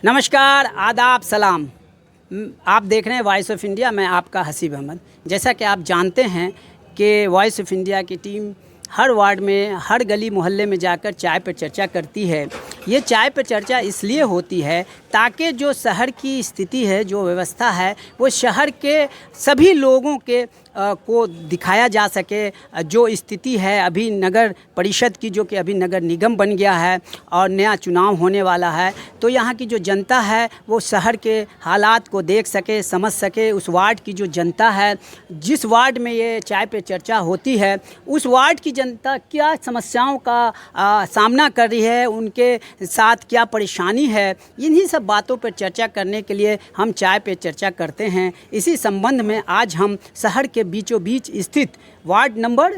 नमस्कार, आदाब, सलाम। आप देख रहे हैं वॉइस ऑफ इंडिया। मैं आपका हसीब अहमद। जैसा कि आप जानते हैं कि वॉइस ऑफ इंडिया की टीम हर वार्ड में, हर गली मोहल्ले में जाकर चाय पर चर्चा करती है। ये चाय पर चर्चा इसलिए होती है ताकि जो शहर की स्थिति है, जो व्यवस्था है, वो शहर के सभी लोगों के को दिखाया जा सके। जो स्थिति है अभी नगर परिषद की, जो कि अभी नगर निगम बन गया है और नया चुनाव होने वाला है, तो यहाँ की जो जनता है वो शहर के हालात को देख सके, समझ सके। उस वार्ड की जो जनता है, जिस वार्ड में ये चाय पे चर्चा होती है, उस वार्ड की जनता क्या समस्याओं का सामना कर रही है, उनके साथ क्या परेशानी है, इन्हीं सब बातों पर चर्चा करने के लिए हम चाय पे चर्चा करते हैं। इसी संबंध में आज हम शहर के बीचों बीच स्थित वार्ड नंबर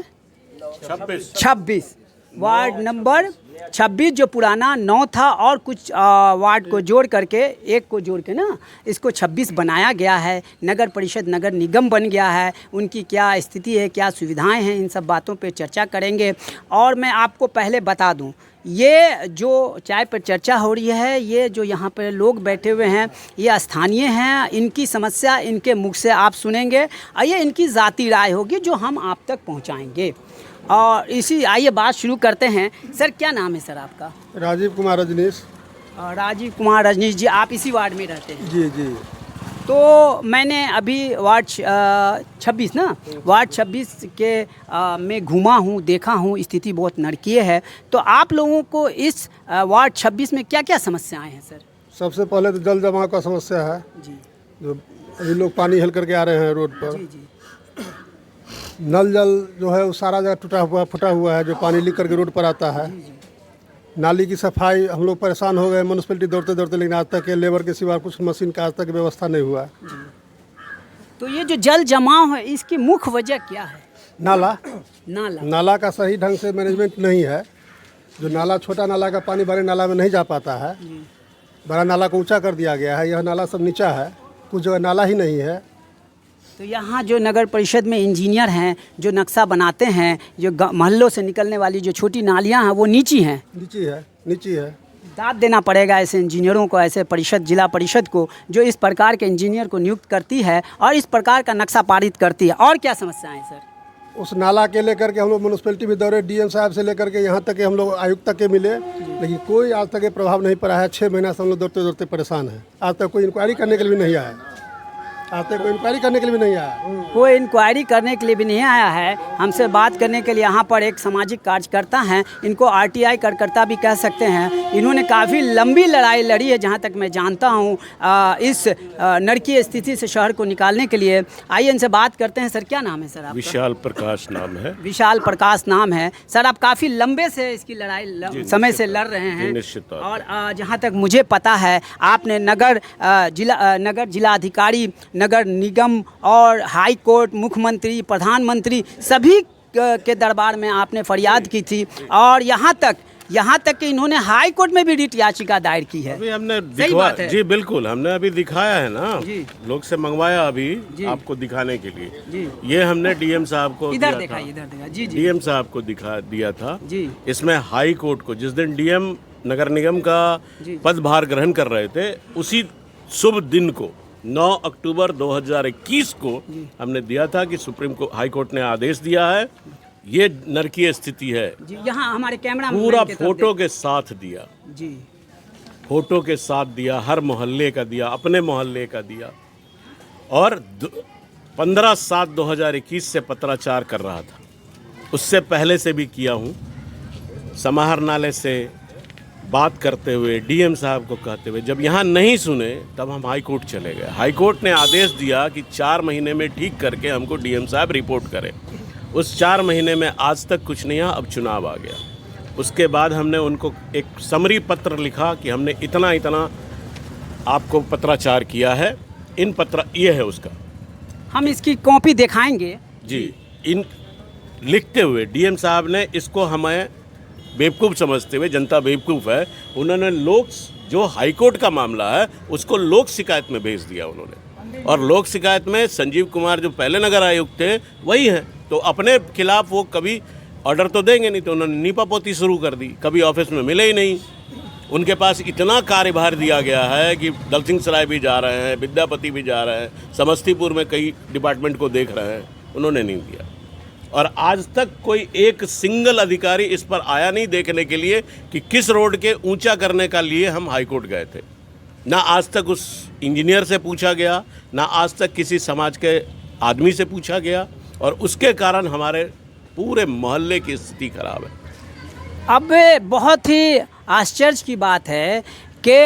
26 वार्ड नंबर 26 जो पुराना 9 था और कुछ वार्ड को जोड़ करके, एक को जोड़ के ना इसको 26 बनाया गया है। नगर परिषद, नगर निगम बन गया है। उनकी क्या स्थिति है, क्या सुविधाएं हैं, इन सब बातों पे चर्चा करेंगे। और मैं आपको पहले बता दूं, ये जो चाय पर चर्चा हो रही है, ये जो यहाँ पर लोग बैठे हुए हैं, ये स्थानीय हैं। इनकी समस्या इनके मुख से आप सुनेंगे और ये इनकी ज़ाती राय होगी जो हम आप तक पहुँचाएँगे। और इसी आइए बात शुरू करते हैं। सर, क्या नाम है सर आपका? राजीव कुमार रजनीश। राजीव कुमार रजनीश जी, आप इसी वार्ड में रहते हैं? जी जी। तो मैंने अभी वार्ड 26 ना, वार्ड 26 के में घूमा हूँ, देखा हूँ, स्थिति बहुत नरकीय है। तो आप लोगों को इस वार्ड 26 में क्या क्या समस्याएं हैं सर? सबसे पहले तो जल जमाव का समस्या है जी। जो अभी लोग पानी हिल करके आ रहे हैं रोड पर। जी जी। नल जल जो है वो सारा जगह टूटा हुआ फटा हुआ है, जो पानी लीक करके रोड पर आता है। नाली की सफाई हम लोग परेशान हो गए म्यूनसिपैलिटी दौड़ते दौड़ते, लेकिन आज तक लेबर के सिवा कुछ मशीन का आज तक व्यवस्था नहीं हुआ। तो ये जो जल जमाव है, इसकी मुख्य वजह क्या है? नाला नाला का सही ढंग से मैनेजमेंट नहीं है। जो नाला, छोटा नाला का पानी बड़े नाला में नहीं जा पाता है। बड़ा नाला को ऊंचा कर दिया गया है, यह नाला सब नीचा है, कुछ जगह नाला ही नहीं है। तो यहाँ जो नगर परिषद में इंजीनियर हैं, जो नक्शा बनाते हैं, जो मोहल्लों से निकलने वाली जो छोटी नालियाँ हैं वो नीची हैं। नीची है। दाद देना पड़ेगा ऐसे इंजीनियरों को, ऐसे परिषद, जिला परिषद को, जो इस प्रकार के इंजीनियर को नियुक्त करती है और इस प्रकार का नक्शा पारित करती है। और क्या समस्याएं हैं सर? उस नाला के लेकर के हम लोग म्यूनसिपैलिटी में दौड़े, डीएम साहब से लेकर के यहाँ तक के हम लोग आयुक्त तक के मिले, लेकिन कोई आज तक प्रभाव नहीं पड़ा है। 6 महीना से हम लोग दौड़ते दौड़ते परेशान हैं। आज तक कोई इंक्वायरी करने के लिए भी नहीं आया है। कोई इंक्वायरी करने के लिए भी नहीं आया है। हमसे बात करने के लिए यहाँ पर एक सामाजिक कार्यकर्ता हैं, इनको आरटीआई कार्यकर्ता भी कह सकते हैं। इन्होंने काफ़ी लंबी लड़ाई लड़ी है, जहाँ तक मैं जानता हूँ, इस नरकीय स्थिति से शहर को निकालने के लिए। आइए इनसे बात करते हैं। सर, क्या नाम है सर आपका? विशाल प्रकाश नाम है। विशाल प्रकाश नाम है। सर, आप काफ़ी लंबे से इसकी लड़ाई समय से लड़ रहे हैं। और जहाँ तक मुझे पता है, आपने नगर जिलाधिकारी, नगर निगम और हाई कोर्ट, मुख्यमंत्री, प्रधानमंत्री सभी के दरबार में आपने फरियाद की थी। और यहाँ तक कि इन्होंने हाई कोर्ट में भी रिट याचिका दायर की है। अभी हमने दिखवाया। जी बिल्कुल, हमने अभी दिखाया है ना, लोग से मंगवाया अभी आपको दिखाने के लिए। ये हमने डीएम साहब को इधर दिखाइए। जी। डीएम साहब को दिखा दिया था जी। इसमें हाई कोर्ट को, जिस दिन डीएम नगर निगम का पदभार ग्रहण कर रहे थे, उसी शुभ दिन को 9 अक्टूबर 2021 को हमने दिया था कि सुप्रीम कोर्ट, हाई कोर्ट ने आदेश दिया है, ये नरकीय स्थिति है। यहाँ हमारे कैमरा पूरा फोटो के साथ दिया जी, फोटो के साथ दिया, हर मोहल्ले का दिया, अपने मोहल्ले का दिया। और 15/7/2021 से पत्राचार कर रहा था, उससे पहले से भी किया हूँ। समाहरणालय से बात करते हुए, डीएम साहब को कहते हुए, जब यहाँ नहीं सुने तब हम हाई कोर्ट चले गए। हाई कोर्ट ने आदेश दिया कि 4 महीने में ठीक करके हमको डीएम साहब रिपोर्ट करें। उस 4 महीने में आज तक कुछ नहीं हुआ। अब चुनाव आ गया, उसके बाद हमने उनको एक समरी पत्र लिखा कि हमने इतना आपको पत्राचार किया है। इन पत्र ये है उसका, हम इसकी कॉपी दिखाएंगे जी। इन लिखते हुए डीएम साहब ने इसको हमें बेवकूफ़ समझते हुए, जनता बेवकूफ़ है, उन्होंने जो हाईकोर्ट का मामला है उसको लोक शिकायत में भेज दिया उन्होंने। और लोक शिकायत में संजीव कुमार जो पहले नगर आयुक्त थे वही हैं, तो अपने खिलाफ वो कभी ऑर्डर तो देंगे नहीं, तो उन्होंने नीपापोती शुरू कर दी। कभी ऑफिस में मिले ही नहीं। उनके पास इतना कार्यभार दिया गया है कि दलसिंहसराय भी जा रहे हैं, विद्यापति भी जा रहे हैं, समस्तीपुर में कई डिपार्टमेंट को देख रहे हैं, उन्होंने नहीं दिया। और आज तक कोई एक सिंगल अधिकारी इस पर आया नहीं देखने के लिए कि किस रोड के ऊंचा करने का लिए हम हाई कोर्ट गए थे। ना आज तक उस इंजीनियर से पूछा गया, ना आज तक किसी समाज के आदमी से पूछा गया, और उसके कारण हमारे पूरे मोहल्ले की स्थिति खराब है। अब बहुत ही आश्चर्य की बात है कि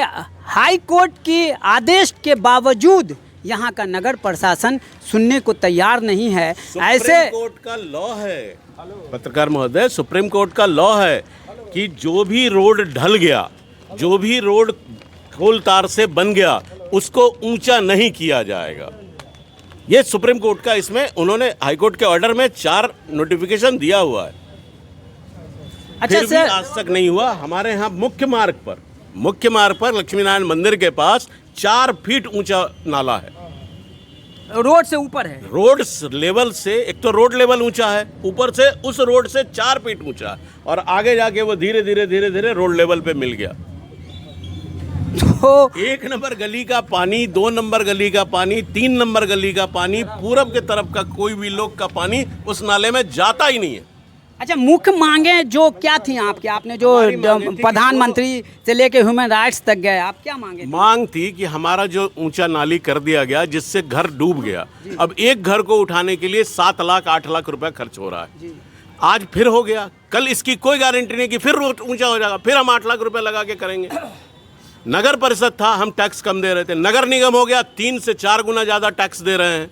हाई कोर्ट के आदेश के बावजूद यहाँ का नगर प्रशासन सुनने को तैयार नहीं है। ऐसे सुप्रीम कोर्ट का लॉ है, पत्रकार महोदय, सुप्रीम कोर्ट का लॉ है कि जो भी रोड ढल गया, जो भी रोड खोल तार से बन गया, उसको ऊंचा नहीं किया जाएगा। ये सुप्रीम कोर्ट का, इसमें उन्होंने हाई कोर्ट के ऑर्डर में 4 नोटिफिकेशन दिया हुआ है। अच्छा फिर भी सर, आज तक नहीं हुआ। हमारे यहाँ मुख्य मार्ग पर लक्ष्मी नारायण मंदिर के पास 4 फीट ऊंचा नाला है। रोड से ऊपर है। रोड लेवल से, एक तो रोड लेवल ऊंचा है, ऊपर से उस रोड से 4 फीट ऊंचा है, और आगे जाके वो धीरे धीरे रोड लेवल पे मिल गया। तो 1 नंबर गली का पानी, 2 नंबर गली का पानी, 3 नंबर गली का पानी, पूरब के तरफ का कोई भी लोग का पानी उस नाले में जाता ही नहीं है। अच्छा, मुख्य मांगे जो क्या थी आपकी? आपने जो प्रधानमंत्री से लेके ह्यूमन राइट्स तक गए, आप क्या मांगे? मांग थी कि हमारा जो ऊंचा नाली कर दिया गया, जिससे घर डूब गया, अब एक घर को उठाने के लिए 7 लाख 8 लाख रुपए खर्च हो रहा है। आज फिर हो गया, कल इसकी कोई गारंटी नहीं कि फिर ऊंचा हो जाएगा, फिर हम 8 लाख रुपए लगा के करेंगे। नगर परिषद था, हम टैक्स कम दे रहे थे। नगर निगम हो गया, 3 से 4 गुना ज़्यादा टैक्स दे रहे हैं।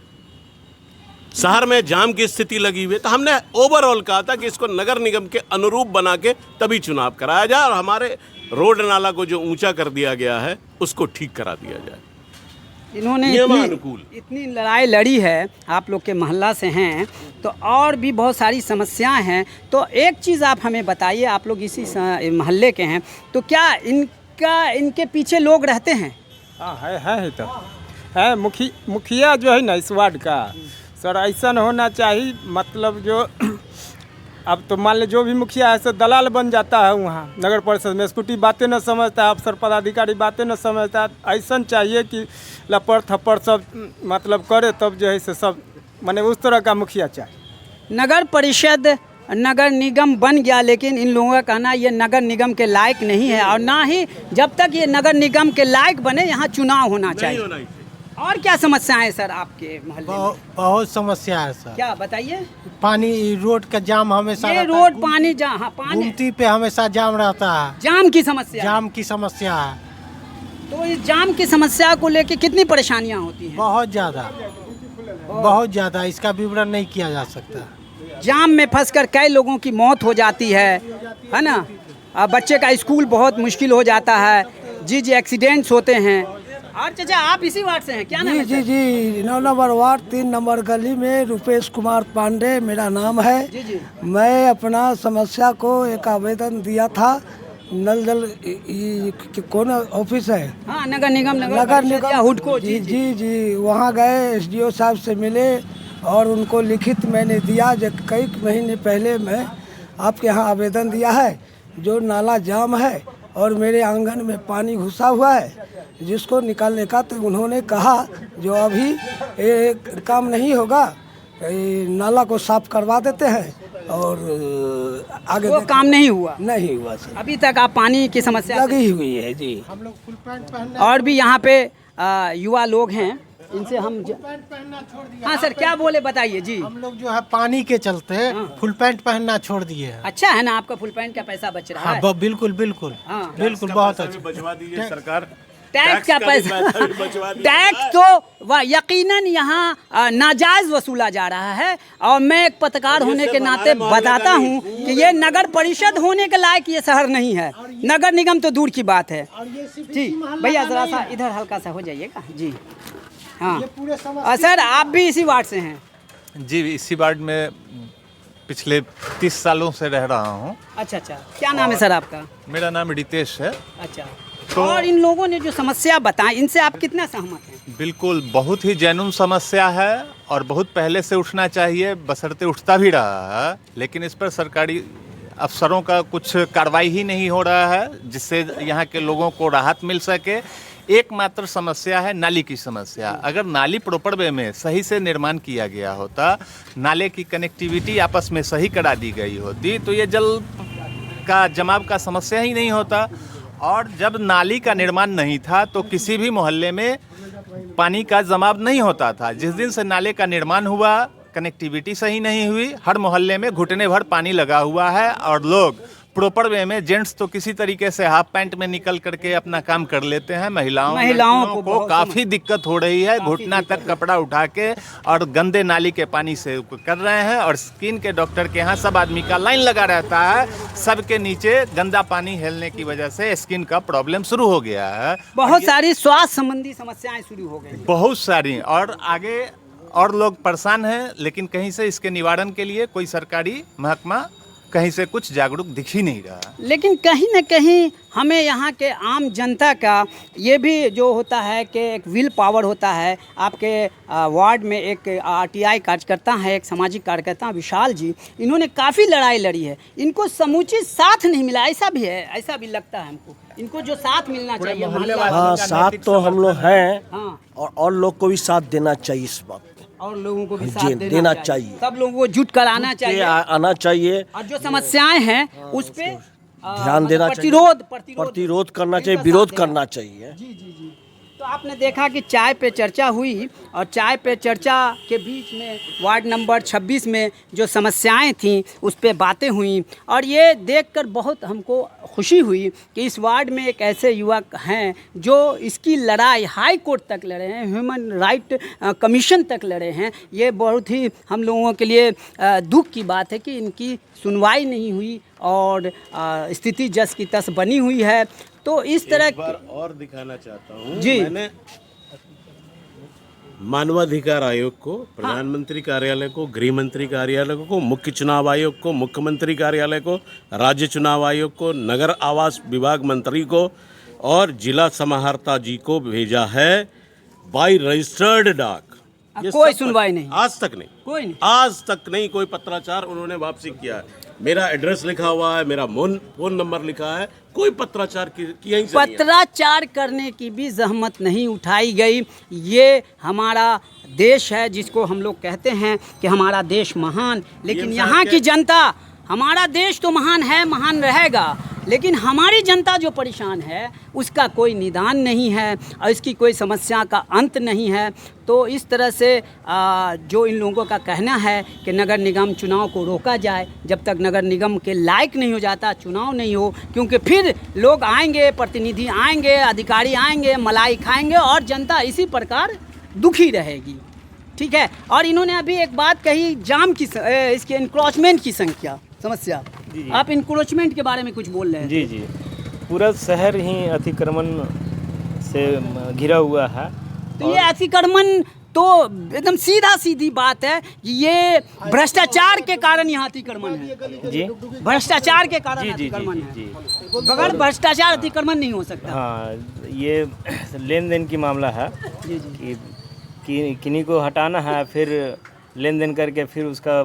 शहर में जाम की स्थिति लगी हुई है। तो हमने ओवरऑल कहा था कि इसको नगर निगम के अनुरूप बना के तभी चुनाव कराया जाए, और हमारे रोड नाला को जो ऊंचा कर दिया गया है उसको ठीक करा दिया जाए। इन्होंने इतनी लड़ाई लड़ी है, आप लोग के मोहल्ला से हैं, तो और भी बहुत सारी समस्याएं हैं। तो एक चीज़ आप हमें बताइए, आप लोग इसी मोहल्ले के हैं, तो क्या इनके पीछे लोग रहते हैं? हाँ है तो है। मुखिया जो है ना इस वार्ड का, सर ऐसा होना चाहिए, मतलब जो अब तो मान ले जो भी मुखिया है सर दलाल बन जाता है वहाँ नगर परिषद में, स्कूटी बातें न समझता है, अफसर पदाधिकारी बातें न समझता है। ऐसा चाहिए कि लपड़ थप्पड़ सब मतलब करे, तब जो है से सब माने उस तरह का मुखिया चाहिए। नगर परिषद नगर निगम बन गया, लेकिन इन लोगों का कहना ये नगर निगम के लायक नहीं है, और ना ही जब तक ये नगर निगम के लायक बने यहाँ चुनाव होना चाहिए। और क्या समस्या है सर आपके मोहल्ले में? बहुत समस्या है सर। क्या बताइए? पानी, रोड का जाम हमेशा ये रहता है। रोड पानी पानी गुमती पे हमेशा जाम रहता है। जाम की समस्या। जाम की समस्या है, तो इस जाम की समस्या को लेके कितनी परेशानियां होती हैं? बहुत ज़्यादा। इसका विवरण नहीं किया जा सकता। जाम में फंसकर कई लोगों की मौत हो जाती है ना। बच्चे का स्कूल बहुत मुश्किल हो जाता है, जी एक्सीडेंट्स होते हैं। और चाचा, आप इसी वार्ड से हैं, क्या नाम है? जी 9 नंबर वार्ड 3 नंबर गली में रूपेश कुमार पांडे मेरा नाम है। जी। मैं अपना समस्या को एक आवेदन दिया था, नल जल कौन ऑफिस है? हाँ, नगर निगम हुडको। जी वहाँ गए, SDO साहब से मिले और उनको लिखित मैंने दिया। जब कई महीने पहले मैं आपके यहाँ आवेदन दिया है, जो नाला जाम है और मेरे आंगन में पानी घुसा हुआ है, जिसको निकालने का, तो उन्होंने कहा जो अभी एक काम नहीं होगा, नाला को साफ करवा देते हैं और आगे वो काम नहीं हुआ सर। अभी तक आप पानी की समस्या लगी हुई है जी। हम लोग फुल पैंट पहनना और भी यहाँ पे युवा लोग हैं, इनसे हम पहनना छोड़ दिया। हाँ सर, क्या बोले बताइए जी। हम लोग जो है पानी के चलते फुल पैंट पहनना छोड़ दिए हैं। अच्छा है ना, आपका फुल पैंट का पैसा बच रहा है। हाँ, बिल्कुल हाँ। बहुत अच्छा। बचवा दीजिए सरकार, टैक्स का पैसा बचवा दीजिए। टैक्स तो वह यकीनन यहाँ नाजायज वसूला जा रहा है। और मैं एक पत्रकार होने के नाते बताता हूँ कि ये नगर परिषद होने के लायक ये शहर नहीं है, नगर निगम तो दूर की बात है। जी भैया, जरा सा इधर हल्का सा हो जाइएगा जी। हाँ, और सर आप भी इसी वार्ड से हैं? जी, इसी वार्ड में पिछले 30 सालों से रह रहा हूँ। अच्छा, क्या नाम है सर आपका? मेरा नाम रितेश है। अच्छा, और इन लोगों ने जो समस्या बताई, इनसे आप कितना सहमत हैं? बिल्कुल, बहुत ही जेन्युइन समस्या है और बहुत पहले से उठना चाहिए, बशर्ते उठता भी रहा है, लेकिन इस पर सरकारी अफसरों का कुछ कार्रवाई ही नहीं हो रहा है जिससे यहाँ के लोगों को राहत मिल सके। एकमात्र समस्या है नाली की समस्या। अगर नाली प्रॉपर वे में सही से निर्माण किया गया होता, नाले की कनेक्टिविटी आपस में सही करा दी गई होती, तो ये जल का जमाव का समस्या ही नहीं होता। और जब नाली का निर्माण नहीं था तो किसी भी मोहल्ले में पानी का जमाव नहीं होता था। जिस दिन से नाले का निर्माण हुआ, कनेक्टिविटी सही नहीं हुई, हर मोहल्ले में घुटने भर पानी लगा हुआ है और लोग प्रॉपर वे में, जेंट्स तो किसी तरीके से हाफ पैंट में निकल करके अपना काम कर लेते हैं, महिलाओं को काफ़ी दिक्कत हो रही है, घुटना तक कपड़ा उठा के और गंदे नाली के पानी से कर रहे हैं। और स्किन के डॉक्टर के यहाँ सब आदमी का लाइन लगा रहता है, सबके नीचे गंदा पानी हेलने की वजह से स्किन का प्रॉब्लम शुरू हो गया है। बहुत सारी स्वास्थ्य संबंधी समस्याएं शुरू हो गई, बहुत सारी, और आगे और लोग परेशान हैं, लेकिन कहीं से इसके निवारण के लिए कोई सरकारी महकमा कहीं से कुछ जागरूक दिख ही नहीं रहा। लेकिन कहीं न कहीं हमें यहाँ के आम जनता का ये भी जो होता है कि एक विल पावर होता है। आपके वार्ड में एक आरटीआई कार्यकर्ता है, एक सामाजिक कार्यकर्ता विशाल जी, इन्होंने काफ़ी लड़ाई लड़ी है, इनको समुचित साथ नहीं मिला, ऐसा भी है, ऐसा भी लगता है हमको। इनको जो साथ मिलना चाहिए, हाँ, साथ तो हम लोग हैं, हाँ, और लोग को भी साथ देना चाहिए इस बात पे, और लोगों को भी जी, साथ देना चाहिए। सब लोगों को जुट कर आना चाहिए, आना चाहिए, और जो समस्याएं हैं उस पे ध्यान देना चाहिए, प्रतिरोध करना चाहिए, विरोध करना चाहिए। जी जी जी। तो आपने देखा कि चाय पे चर्चा हुई, और चाय पे चर्चा के बीच में वार्ड नंबर 26 में जो समस्याएं थीं उस पे बातें हुई, और ये देखकर बहुत हमको खुशी हुई कि इस वार्ड में एक ऐसे युवक हैं जो इसकी लड़ाई हाई कोर्ट तक लड़े हैं, ह्यूमन राइट कमीशन तक लड़े हैं। ये बहुत ही हम लोगों के लिए दुख की बात है कि इनकी सुनवाई नहीं हुई और स्थिति जस की तस बनी हुई है। तो इस तरह एक बार और दिखाना चाहता हूँ जी, मैंने मानवाधिकार आयोग को, प्रधानमंत्री कार्यालय को, गृह मंत्री कार्यालय को, मुख्य चुनाव आयोग को, मुख्यमंत्री कार्यालय को, राज्य चुनाव आयोग को, नगर आवास विभाग मंत्री को और जिला समाहर्ता जी को भेजा है बाय रजिस्टर्ड डाक। कोई सुनवाई नहीं, आज तक नहीं, कोई नहीं, आज तक नहीं कोई पत्राचार उन्होंने वापसी किया है। मेरा एड्रेस लिखा हुआ है, मेरा फोन नंबर लिखा है, कोई पत्राचार किया ही नहीं है। पत्राचार करने की भी जहमत नहीं उठाई गई। ये हमारा देश है जिसको हम लोग कहते हैं कि हमारा देश महान, लेकिन यहाँ की जनता, हमारा देश तो महान है, महान रहेगा, लेकिन हमारी जनता जो परेशान है उसका कोई निदान नहीं है और इसकी कोई समस्या का अंत नहीं है। तो इस तरह से जो इन लोगों का कहना है कि नगर निगम चुनाव को रोका जाए, जब तक नगर निगम के लायक नहीं हो जाता चुनाव नहीं हो, क्योंकि फिर लोग आएंगे, प्रतिनिधि आएंगे, अधिकारी आएंगे, मलाई खाएंगे और जनता इसी प्रकार दुखी रहेगी। ठीक है। और इन्होंने अभी एक बात कही, जाम की इसके इंक्रोचमेंट की समस्या। आप इंक्रोचमेंट के बारे में कुछ बोल रहे हैं? जी जी, पूरा शहर ही अतिक्रमण से घिरा हुआ है। तो ये अतिक्रमण तो एकदम सीधा सीधी बात है, ये भ्रष्टाचार के कारण यहाँ अतिक्रमण है। जी, भ्रष्टाचार के कारण अतिक्रमण है। बगैर भ्रष्टाचार अतिक्रमण नहीं हो सकता। हाँ, ये लेन देन की मामला है कि किन्हीं को हटाना है, फिर लेन देन करके फिर उसका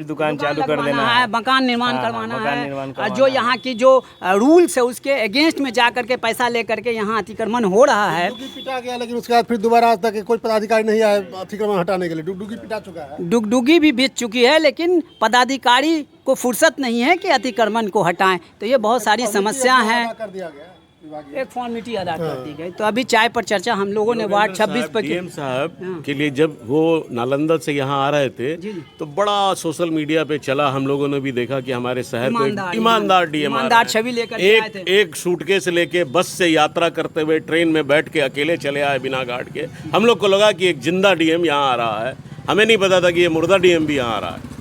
दुकान चालू कर देना है, मकान निर्माण करवाना है। जो यहाँ की जो रूल्स है उसके अगेंस्ट में जा करके पैसा ले करके यहाँ अतिक्रमण हो रहा है। डुगडुगी पिटा गया, लेकिन उसके बाद फिर दोबारा आज तक कोई पदाधिकारी नहीं आया अतिक्रमण हटाने के लिए। डुगडुगी पिटा चुका है, डुगडुगी भी बीत चुकी है, लेकिन पदाधिकारी को फुर्सत नहीं है कि अतिक्रमण को हटाएं। तो ये बहुत सारी समस्या हैं, कर दिया गया, एक फॉर्मेलिटी अदा कर दी गई। तो अभी चाय पर चर्चा हम लोगों ने वार्ड 26 पर डीएम साहब के लिए जब वो नालंदा से यहाँ आ रहे थे तो बड़ा सोशल मीडिया पे चला, हम लोगों ने भी देखा कि हमारे शहर में ईमानदार डीएम छवि लेकर एक सूटकेस लेके बस से यात्रा करते हुए ट्रेन में बैठ के अकेले चले आए बिना गार्ड के। हम लोग को लगा कि एक जिंदा डीएम यहाँ आ रहा है, हमें नहीं पता था कि ये मुर्दा डीएम भी यहाँ आ रहा है।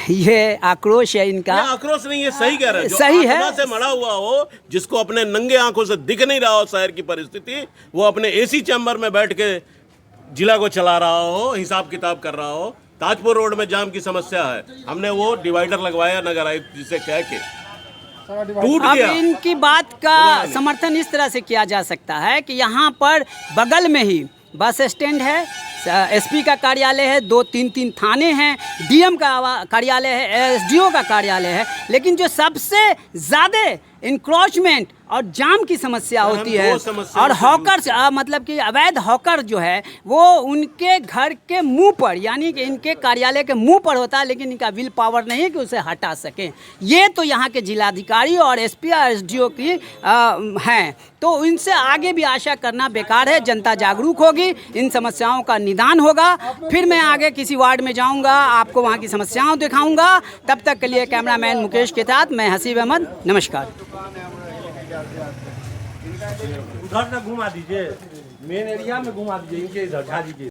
ये आक्रोश है इनका। आक्रोश नहीं, ये सही कह रहे हैं। सही है, से मरा हुआ हो, जिसको अपने नंगे आंखों से दिख नहीं रहा हो शहर की परिस्थिति, वो अपने एसी चैम्बर में बैठ के जिला को चला रहा हो, हिसाब किताब कर रहा हो। ताजपुर रोड में जाम की समस्या है, हमने वो डिवाइडर लगवाया नगर आयुक्त जिसे कह के टूट गया। अब इनकी बात का समर्थन इस तरह से किया जा सकता है कि यहाँ पर बगल में ही बस स्टैंड है, एसपी का कार्यालय है, 2-3 थाने हैं, डीएम का कार्यालय है, एसडीओ का कार्यालय है, लेकिन जो सबसे ज़्यादा इंक्रोचमेंट और जाम की समस्या होती है और हॉकर्स मतलब कि अवैध हॉकर जो है वो उनके घर के मुंह पर, यानी कि इनके कार्यालय के मुंह पर होता है, लेकिन इनका विल पावर नहीं है कि उसे हटा सकें। ये तो यहाँ के जिलाधिकारी और एसपी और एसडीओ की हैं, तो इनसे आगे भी आशा करना बेकार है। जनता जागरूक होगी, इन समस्याओं का निदान होगा, फिर मैं आगे किसी वार्ड में जाऊँगा, आपको वहाँ की समस्याओं दिखाऊँगा। तब तक के लिए कैमरामैन मुकेश के साथ मैं हसीब अहमद, नमस्कार। उधर ना घुमा दीजिए, मेन एरिया में घुमा दीजिए, इनके इधर झाजी के